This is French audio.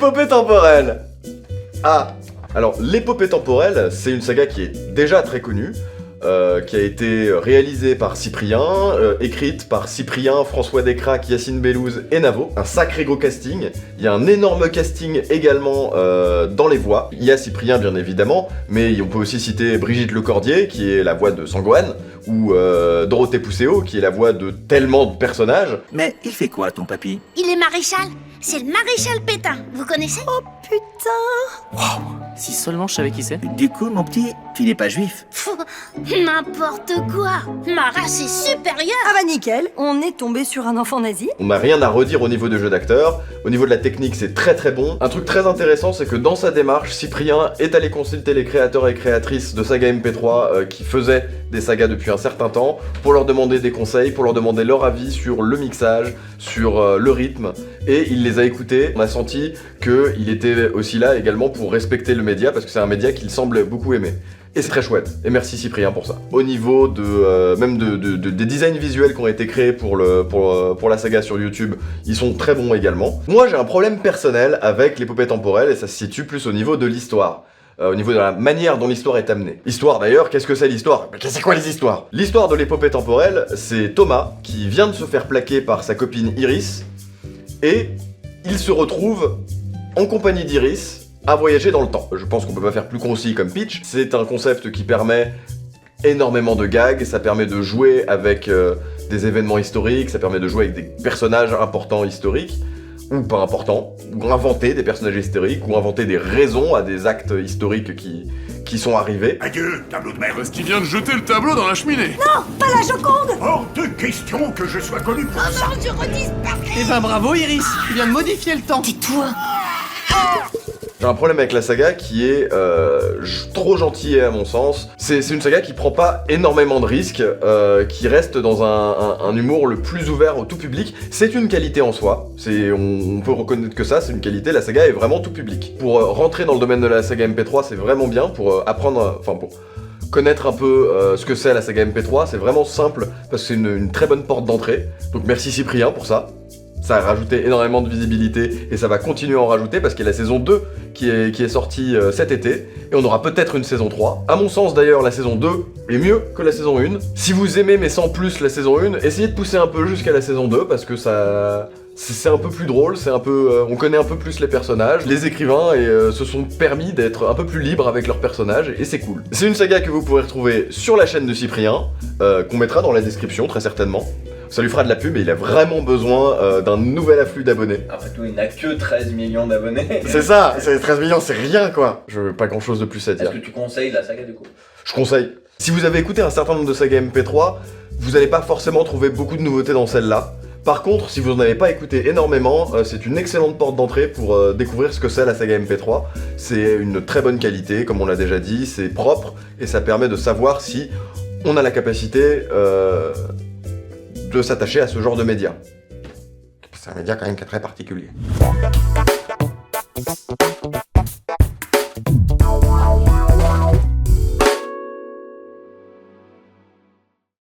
L'épopée temporelle. Ah, alors l'épopée temporelle, c'est une saga qui est déjà très connue, qui a été réalisée par Cyprien, écrite par Cyprien, François Descraques, Yacine Bellouz et Navo. Un sacré gros casting. Il y a un énorme casting également dans les voix. Il y a Cyprien bien évidemment, mais on peut aussi citer Brigitte Lecordier, qui est la voix de Sangohan, ou Dorothée Pousseau, qui est la voix de tellement de personnages. Mais il fait quoi, ton papy? Il est maréchal. C'est le maréchal Pétain. Vous connaissez? Oh putain! Wow. Si seulement je savais qui c'est. Du coup, mon petit, tu n'es pas juif? Pfff, n'importe quoi. Ma race est supérieure. Ah bah nickel, on est tombé sur un enfant nazi. On n'a rien à redire au niveau de jeu d'acteur, au niveau de la technique c'est très très bon. Un truc très intéressant c'est que dans sa démarche, Cyprien est allé consulter les créateurs et créatrices de Saga MP3 qui faisaient des sagas depuis un certain temps, pour leur demander des conseils, pour leur demander leur avis sur le mixage, sur le rythme, et il les a écoutés. On a senti qu'il était aussi là également pour respecter le média, parce que c'est un média qu'il semble beaucoup aimer. Et c'est très chouette, et merci Cyprien pour ça. Au niveau de même des designs visuels qui ont été créés pour la saga sur YouTube, ils sont très bons également. Moi j'ai un problème personnel avec l'épopée temporelle, et ça se situe plus au niveau de l'histoire. Au niveau de la manière dont l'histoire est amenée. L'histoire d'ailleurs, qu'est-ce que c'est l'histoire? Mais c'est quoi les histoires? L'histoire de l'épopée temporelle, c'est Thomas qui vient de se faire plaquer par sa copine Iris, et il se retrouve en compagnie d'Iris à voyager dans le temps. Je pense qu'on peut pas faire plus concis comme pitch. C'est un concept qui permet énormément de gags, ça permet de jouer avec des événements historiques, ça permet de jouer avec des personnages importants historiques, ou pas importants, ou inventer des personnages historiques, ou inventer des raisons à des actes historiques qui sont arrivés. Adieu, tableau de merde. Parce qu'il vient de jeter le tableau dans la cheminée. Non, pas la Joconde! Hors de question que je sois connu pour ça. Je redisparais. Eh ben bravo Iris, tu viens de modifier le temps. Tais-toi. J'ai un problème avec la saga qui est trop gentille à mon sens. C'est une saga qui prend pas énormément de risques, qui reste dans un humour le plus ouvert au tout public. C'est une qualité en soi, on peut reconnaître que ça, c'est une qualité, la saga est vraiment tout public. Pour rentrer dans le domaine de la saga MP3, c'est vraiment bien, pour apprendre, enfin pour connaître un peu ce que c'est la saga MP3, c'est vraiment simple, parce que c'est une très bonne porte d'entrée. Donc merci Cyprien pour ça. Ça a rajouté énormément de visibilité et ça va continuer à en rajouter parce qu'il y a la saison 2 qui est sortie cet été et on aura peut-être une saison 3. À mon sens d'ailleurs, la saison 2 est mieux que la saison 1. Si vous aimez mais sans plus la saison 1, essayez de pousser un peu jusqu'à la saison 2 parce que c'est un peu plus drôle, on connaît un peu plus les personnages. Les écrivains se sont permis d'être un peu plus libres avec leurs personnages et c'est cool. C'est une saga que vous pourrez retrouver sur la chaîne de Cyprien, qu'on mettra dans la description très certainement. Ça lui fera de la pub et il a vraiment besoin d'un nouvel afflux d'abonnés. Après tout, il n'a que 13 millions d'abonnés. C'est ça, 13 millions, c'est rien quoi. Je veux pas grand chose de plus à dire. Est-ce que tu conseilles la saga du coup? Je conseille. Si vous avez écouté un certain nombre de sagas MP3, vous n'allez pas forcément trouver beaucoup de nouveautés dans celle-là. Par contre, si vous n'en avez pas écouté énormément, c'est une excellente porte d'entrée pour découvrir ce que c'est la saga MP3. C'est une très bonne qualité, comme on l'a déjà dit, c'est propre et ça permet de savoir si on a la capacité de s'attacher à ce genre de média. C'est un média quand même qui est très particulier.